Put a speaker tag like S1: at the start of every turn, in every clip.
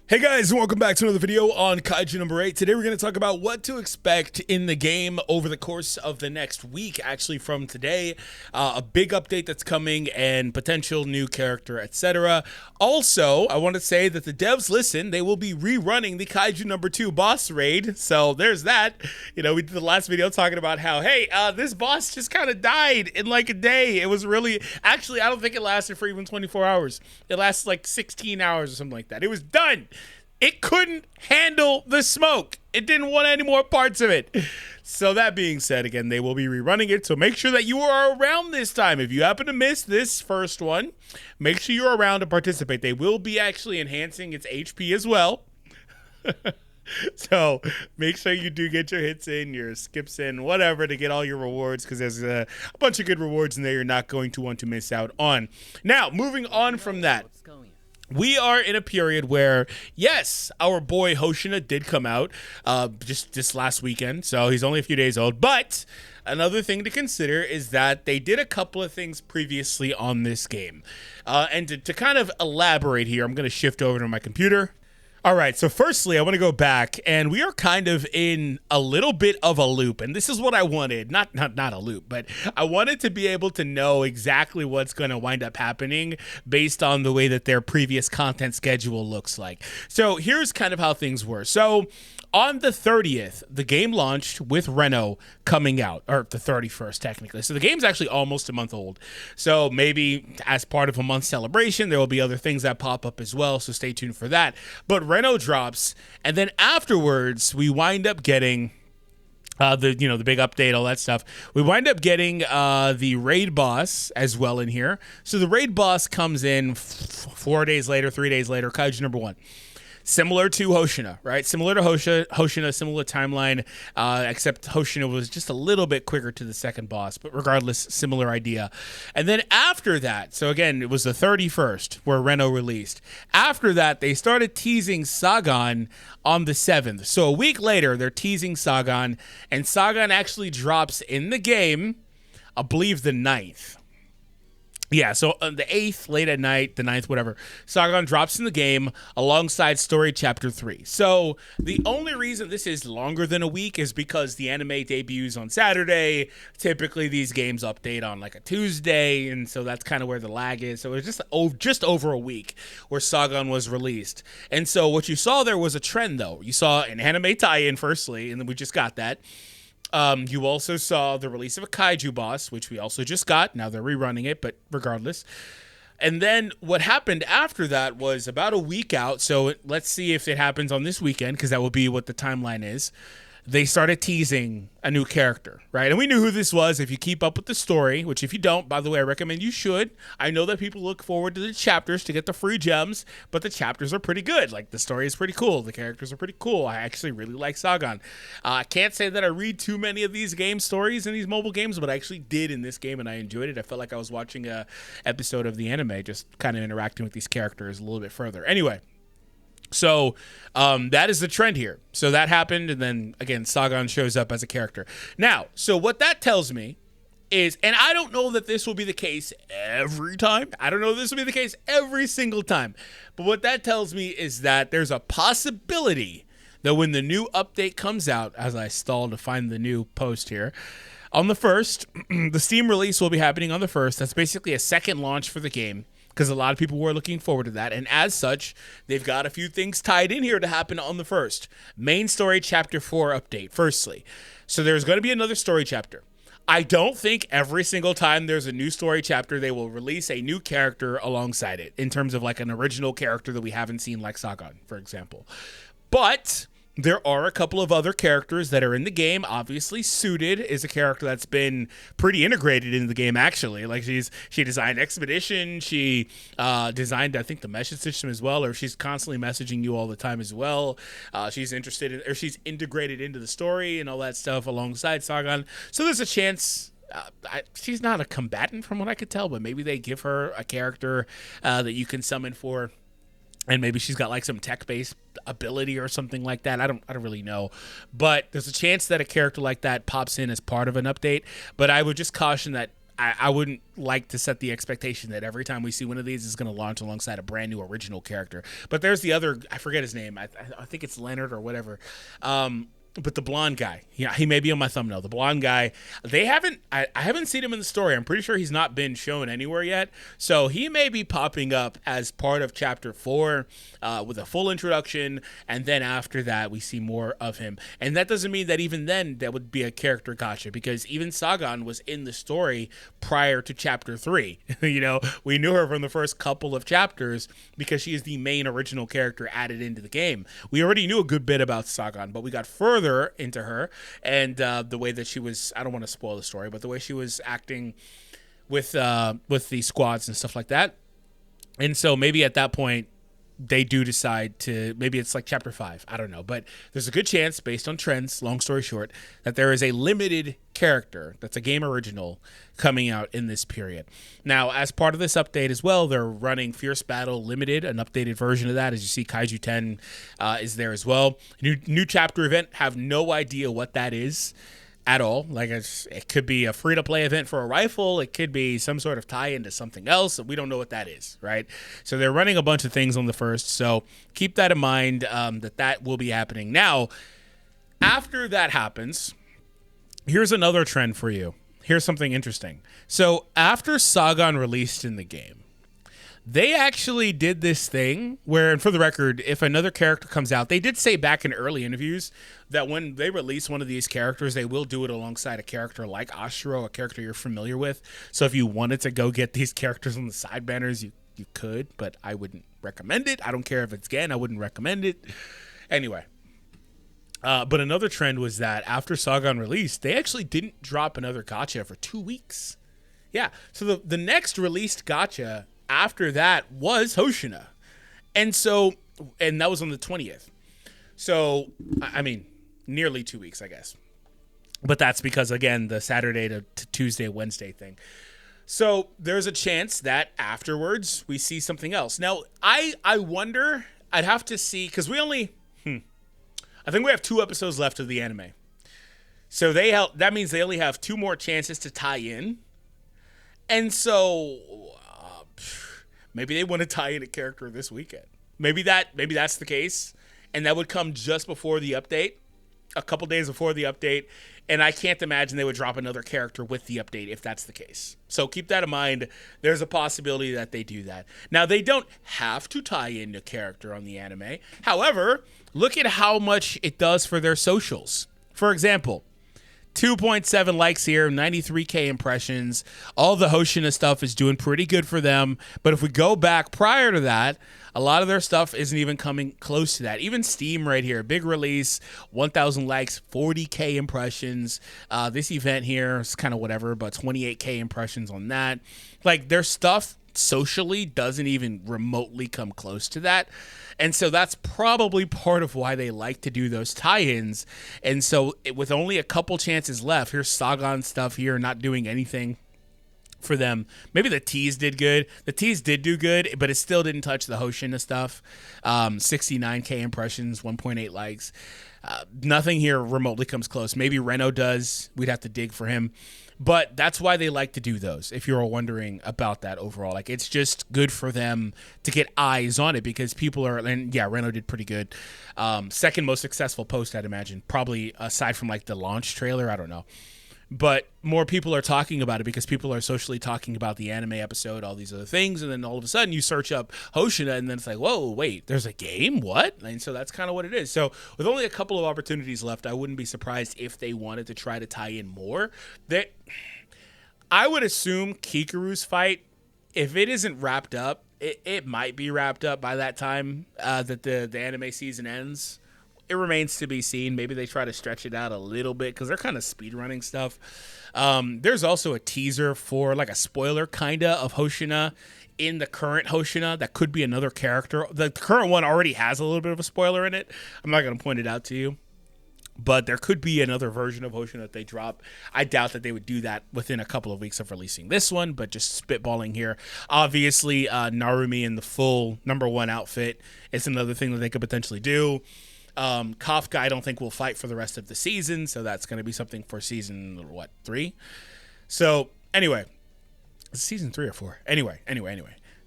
S1: Hey guys, welcome back to another video on Kaiju number 8. Today we're going to talk about what to expect in the game over the course of the next week, actually from today. A big update that's coming and potential new character, etc. Also, I want to say that the devs listen. They will be rerunning the Kaiju number 2 boss raid. So there's that. You know, we did the last video talking about how, hey, this boss just kind of died in like a day. It was really, actually, I don't think it lasted for even 24 hours. It lasted like 16 hours or something like that. It was done. It couldn't handle the smoke. It didn't want any more parts of it. So that being said, again, they will be rerunning it. So make sure that you are around this time. If you happen to miss this first one, make sure you're around to participate. They will be actually enhancing its HP as well. So make sure you do get your hits in, your skips in, whatever, to get all your rewards, because there's a bunch of good rewards in there you're not going to want to miss out on. Now, moving on from that. We are in a period where, yes, our boy Hoshina did come out just this last weekend, so he's only a few days old. But another thing to consider is that they did a couple of things previously on this game. And to kind of elaborate here, I'm going to shift over to my computer. All right, so firstly, I want to go back, and we are kind of in a little bit of a loop, and this is what I wanted. Not a loop, but I wanted to be able to know exactly what's going to wind up happening based on the way that their previous content schedule looks like. So here's kind of how things were. So on the 30th, the game launched with Reno coming out, or the 31st technically. So the game's actually almost a month old. So maybe as part of a month celebration, there will be other things that pop up as well. So stay tuned for that. But Reno drops, and then afterwards, we wind up getting the big update, all that stuff. We wind up getting the raid boss as well in here. So the raid boss comes in 4 days later, 3 days later, Kaiju number 1. Similar to Hoshina, right? Similar to Hoshina, similar timeline, except Hoshina was just a little bit quicker to the second boss, but regardless, similar idea. And then after that, so again, it was the 31st where Reno released. After that, they started teasing Sagan on the 7th. So a week later, they're teasing Sagan, and Sagan actually drops in the game, I believe the 9th. Yeah, so the 8th, late at night, the 9th, whatever, Sagan drops in the game alongside Story Chapter 3. So the only reason this is longer than a week is because the anime debuts on Saturday. Typically, these games update on like a Tuesday, and so that's kind of where the lag is. So it was just over a week where Sagan was released. And so what you saw there was a trend, though. You saw an anime tie-in, firstly, and then we just got that. You also saw the release of a Kaiju boss, which we also just got. Now they're rerunning it, but regardless. And then what happened after that was about a week out. So let's see if it happens on this weekend, because that will be what the timeline is. They started teasing a new character, right? And we knew who this was if you keep up with the story, which if you don't, by the way, I recommend you should. I know that people look forward to the chapters to get the free gems, but the chapters are pretty good. Like, the story is pretty cool. The characters are pretty cool. I actually really like Sagan. I can't say that I read too many of these game stories in these mobile games, but I actually did in this game, and I enjoyed it. I felt like I was watching a episode of the anime, just kind of interacting with these characters a little bit further. Anyway. So that is the trend here. So that happened, and then, again, Sagan shows up as a character. Now, so what that tells me is, and I don't know that this will be the case every time. I don't know if this will be the case every single time. But what that tells me is that there's a possibility that when the new update comes out, as I stall to find the new post here, on the 1st, the Steam release will be happening on the 1st. That's basically a second launch for the game, because a lot of people were looking forward to that. And as such, they've got a few things tied in here to happen on the 1st. Main story chapter 4 update, firstly. So there's going to be another story chapter. I don't think every single time there's a new story chapter, they will release a new character alongside it, in terms of like an original character that we haven't seen, like Sagan, for example. But there are a couple of other characters that are in the game. Obviously, Suited is a character that's been pretty integrated into the game, actually. Like, she designed Expedition. She designed, I think, the message system as well, or she's constantly messaging you all the time as well. She's integrated into the story and all that stuff alongside Sagan. So there's a chance. She's not a combatant from what I could tell, but maybe they give her a character that you can summon for. And maybe she's got like some tech-based ability or something like that. I don't really know. But there's a chance that a character like that pops in as part of an update. But I would just caution that I wouldn't like to set the expectation that every time we see one of these is going to launch alongside a brand new original character. But there's the other, I forget his name. I think it's Leonard or whatever. But the blonde guy, yeah, he may be on my thumbnail. The blonde guy, I haven't seen him in the story. I'm pretty sure he's not been shown anywhere yet. So he may be popping up as part of Chapter 4 with a full introduction. And then after that, we see more of him. And that doesn't mean that even then that would be a character gotcha, because even Sagan was in the story prior to Chapter 3. You know, we knew her from the first couple of chapters because she is the main original character added into the game. We already knew a good bit about Sagan, but we got further into her and the way that she was, I don't want to spoil the story, but the way she was acting with the squads and stuff like that. And so maybe at that point they do decide to, maybe it's like Chapter 5, I don't know, but there's a good chance, based on trends, long story short, that there is a limited character that's a game original coming out in this period. Now, as part of this update as well, they're running Fierce Battle Limited, an updated version of that. As you see, Kaiju 10 is there as well. New chapter event, have no idea what that is at all. Like, it could be a free-to-play event for a rifle. It could be some sort of tie-in to something else. We don't know what that is, right? So they're running a bunch of things on the first. So keep that in mind, that will be happening. Now, after that happens, here's another trend for you. Here's something interesting. So after Sagan released in the game, they actually did this thing where, and for the record, if another character comes out, they did say back in early interviews that when they release one of these characters, they will do it alongside a character like Ashuro, a character you're familiar with. So if you wanted to go get these characters on the side banners, you could, but I wouldn't recommend it. I don't care if it's Gen, I wouldn't recommend it. Anyway. But another trend was that after Sagan released, they actually didn't drop another gacha for 2 weeks. Yeah, so the next released gacha after that was Hoshina. And that was on the 20th. So, I mean, nearly 2 weeks, I guess. But that's because, again, the Saturday to Tuesday, Wednesday thing. So there's a chance that afterwards we see something else. Now, I wonder, I'd have to see, because we only, I think we have 2 episodes left of the anime. So that means they only have 2 more chances to tie in. And so maybe they want to tie in a character this weekend. Maybe that's the case. And that would come just before the update, a couple days before the update. And I can't imagine they would drop another character with the update if that's the case. So keep that in mind. There's a possibility that they do that. Now, they don't have to tie in a character on the anime. However, look at how much it does for their socials. For example, 2.7 likes here, 93K impressions. All the Hoshina stuff is doing pretty good for them. But if we go back prior to that, a lot of their stuff isn't even coming close to that. Even Steam right here, big release, 1,000 likes, 40K impressions. This event here is kind of whatever, but 28K impressions on that. Like, their stuff socially doesn't even remotely come close to that. And so that's probably part of why they like to do those tie-ins. And so with only a couple chances left, here's Sagan stuff here, not doing anything for them. Maybe the tease did good. The tease did do good, but it still didn't touch the Hoshina stuff. 69K impressions, 1.8 likes. Nothing here remotely comes close. Maybe Reno does. We'd have to dig for him. But that's why they like to do those, if you're wondering about that overall. Like, it's just good for them to get eyes on it because people are, and yeah, Reno did pretty good. Second most successful post, I'd imagine, probably aside from like the launch trailer. I don't know. But more people are talking about it because people are socially talking about the anime episode, all these other things. And then all of a sudden you search up Hoshina and then it's like, whoa, wait, there's a game? What? And so that's kind of what it is. So with only a couple of opportunities left, I wouldn't be surprised if they wanted to try to tie in more. I would assume Kikuru's fight, if it isn't wrapped up, it might be wrapped up by that time that the anime season ends. It remains to be seen. Maybe they try to stretch it out a little bit because they're kind of speedrunning stuff. There's also a teaser for like a spoiler kind of Hoshina in the current Hoshina. That could be another character. The current one already has a little bit of a spoiler in it. I'm not going to point it out to you. But there could be another version of Hoshina that they drop. I doubt that they would do that within a couple of weeks of releasing this one, but just spitballing here. Obviously, Narumi in the full #1 outfit is another thing that they could potentially do. Kafka, I don't think will fight for the rest of the season, so that's going to be something for season, 3? So, anyway, It's season 3 or 4. Anyway.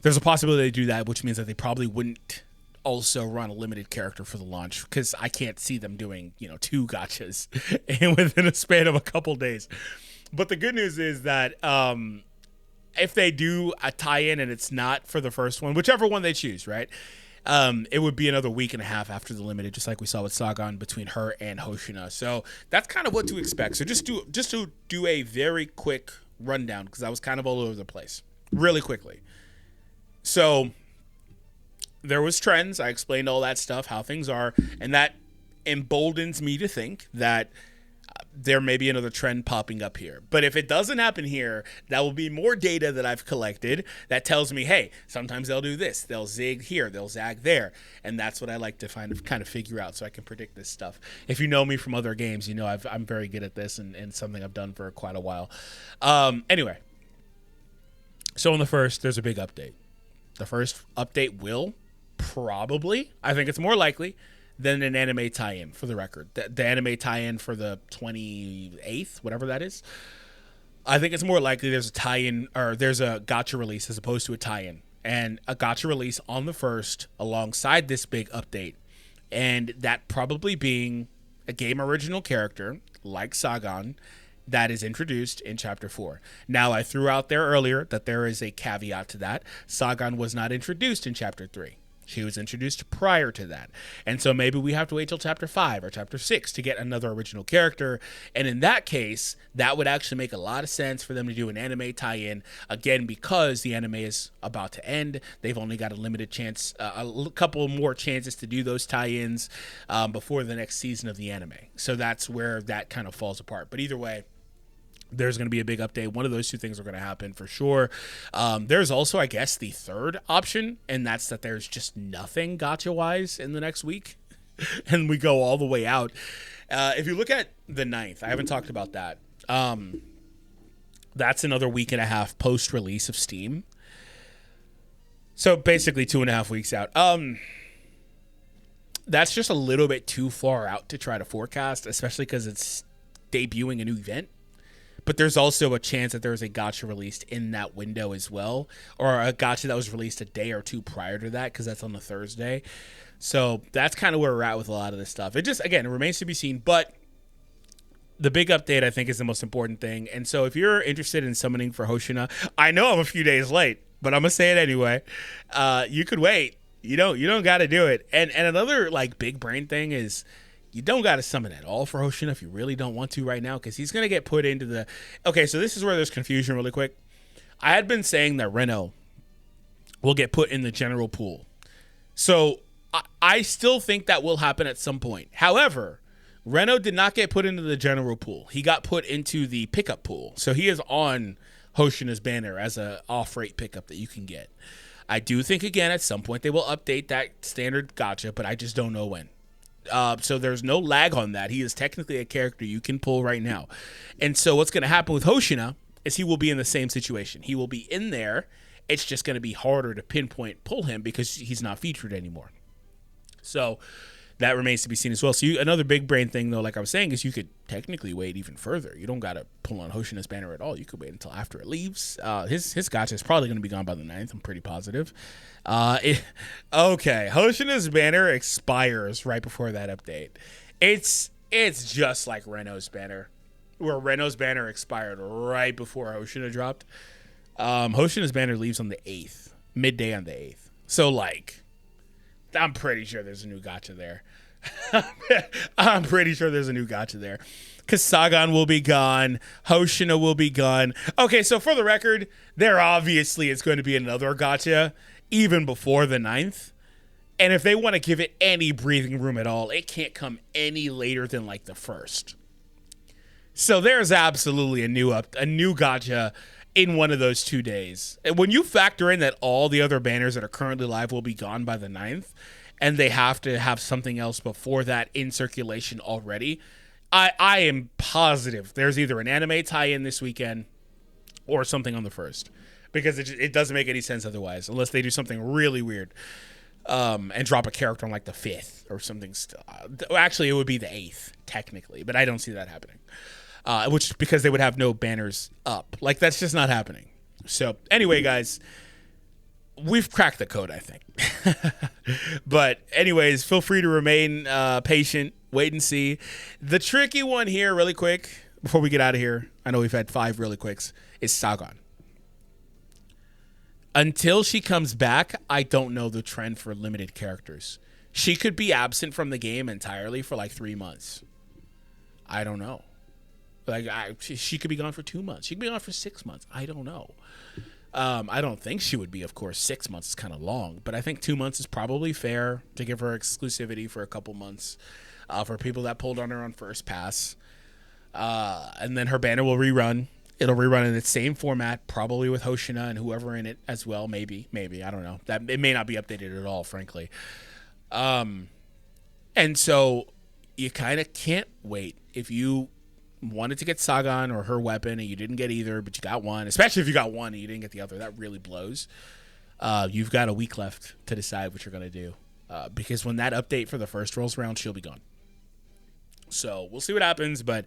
S1: There's a possibility they do that, which means that they probably wouldn't also run a limited character for the launch, because I can't see them doing, 2 gachas within a span of a couple days. But the good news is that if they do a tie-in and it's not for the first one, whichever one they choose, right? It would be another week and a half after the limited, just like we saw with Sagan between her and Hoshina. So that's kind of what to expect. So just to do a very quick rundown, because I was kind of all over the place, really quickly. So there was trends. I explained all that stuff, how things are, and that emboldens me to think that there may be another trend popping up here. But if it doesn't happen here, that will be more data that I've collected that tells me, hey, sometimes they'll do this. They'll zig here. They'll zag there. And that's what I like to kind of figure out, so I can predict this stuff. If you know me from other games, you know I'm very good at this, and something I've done for quite a while. Anyway, so on the first, there's a big update. The first update will probably, I think it's more likely, than an anime tie-in, for the record. The anime tie-in for the 28th, whatever that is. I think it's more likely there's a tie-in, or there's a gacha release as opposed to a tie-in. And a gacha release on the first alongside this big update. And that probably being a game original character, like Sagan, that is introduced in Chapter 4. Now, I threw out there earlier that there is a caveat to that. Sagan was not introduced in Chapter 3. She was introduced prior to that. And so maybe we have to wait till Chapter 5 or Chapter 6 to get another original character. And in that case, that would actually make a lot of sense for them to do an anime tie-in. Again, because the anime is about to end. They've only got a limited chance, a couple more chances to do those tie-ins before the next season of the anime. So that's where that kind of falls apart. But either way, there's going to be a big update. One of those two things are going to happen for sure. There's also, I guess, the third option, and that's that there's just nothing gacha-wise in the next week, and we go all the way out. If you look at the 9th, I haven't talked about that. That's another week and a half post-release of Steam. So basically 2.5 weeks out. That's just a little bit too far out to try to forecast, especially because it's debuting a new event. But there's also a chance that there's a gacha released in that window as well, or a gacha that was released a day or two prior to that, because that's on the Thursday. So that's kind of where we're at with a lot of this stuff. It just, again, it remains to be seen, but the big update, I think, is the most important thing. And so if you're interested in summoning for Hoshina, I know I'm a few days late, but I'm going to say it anyway. You could wait. You don't got to do it. And another, big brain thing is, you don't got to summon at all for Hoshina if you really don't want to right now, because he's going to get put into the... Okay, so this is where there's confusion really quick. I had been saying that Reno will get put in the general pool. So I still think that will happen at some point. However, Reno did not get put into the general pool. He got put into the pickup pool. So he is on Hoshina's banner as an off-rate pickup that you can get. I do think, again, at some point they will update that standard gacha, but I just don't know when. So there's no lag on that. He is technically a character you can pull right now. And so what's going to happen with Hoshina is he will be in the same situation. He will be in there. It's just going to be harder to pinpoint pull him because he's not featured anymore. So that remains to be seen as well. So another big brain thing, though, like I was saying, is you could technically wait even further. You don't got to pull on Hoshina's banner at all. You could wait until after it leaves. His gacha is probably going to be gone by the 9th. I'm pretty positive. Okay, Hoshina's banner expires right before that update. It's just like Reno's banner, where Reno's banner expired right before Hoshina dropped. Hoshina's banner leaves on the 8th, midday on the 8th. So, I'm pretty sure there's a new gacha there. I'm pretty sure there's a new gacha there. Because Sagan will be gone. Hoshina will be gone. Okay, so for the record, there obviously is going to be another gacha even before the 9th. And if they want to give it any breathing room at all, it can't come any later than the 1st. So there's absolutely a new gacha in one of those 2 days. And when you factor in that all the other banners that are currently live will be gone by the 9th, and they have to have something else before that in circulation already, I am positive there's either an anime tie-in this weekend or something on the 1st. Because it doesn't make any sense otherwise, unless they do something really weird and drop a character on the 5th or something. Actually, it would be the 8th, technically, but I don't see that happening. Because they would have no banners up. That's just not happening. So anyway, guys, we've cracked the code, I think. But anyways, feel free to remain patient, wait and see. The tricky one here, really quick, before we get out of here, I know we've had 5 really quicks, is Sagan. Until she comes back, I don't know the trend for limited characters. She could be absent from the game entirely for like 3 months. I don't know. Like she could be gone for 2 months. She could be gone for 6 months. I don't know. I don't think she would be, of course. 6 months is kind of long, but I think 2 months is probably fair to give her exclusivity for a couple months for people that pulled on her on first pass. And then her banner will rerun. It'll rerun in its same format, probably with Hoshina and whoever in it as well. Maybe. I don't know. That it may not be updated at all, frankly. And so you kind of can't wait. If you wanted to get Sagan or her weapon and you didn't get either, but you got one, especially if you got one and you didn't get the other, that really blows. You've got a week left to decide what you're going to do. Because when that update for the first rolls around, she'll be gone. So we'll see what happens, but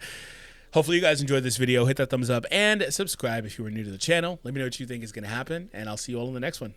S1: hopefully you guys enjoyed this video. Hit that thumbs up and subscribe if you are new to the channel. Let me know what you think is going to happen, and I'll see you all in the next one.